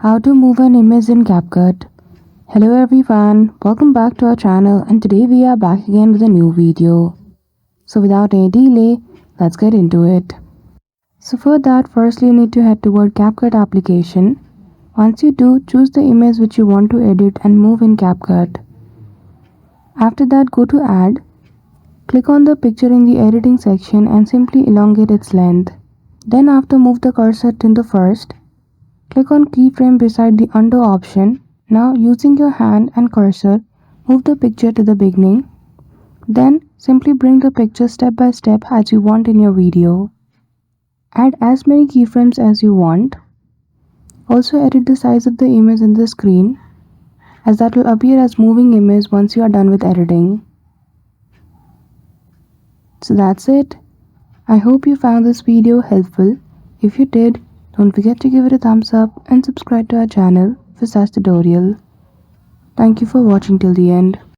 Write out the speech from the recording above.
How to move an image in CapCut. Hello everyone, welcome back to our channel, and today we are back again with a new video. So without any delay, let's get into it. So for that, firstly you need to head toward CapCut application. Once you do, choose the image which you want to edit and move in CapCut. After that, go to Add. Click on the picture in the editing section and simply elongate its length. Then after, move the cursor to the first. Click on keyframe beside the undo option. Now using your hand and cursor, move the picture to the beginning. Then simply bring the picture step by step as you want in your video. Add as many keyframes as you want. Also edit the size of the image in the screen, as that will appear as moving image once you are done with editing. So that's it. I hope you found this video helpful. If you did, don't forget to give it a thumbs up and subscribe to our channel for such tutorial. Thank you for watching till the end.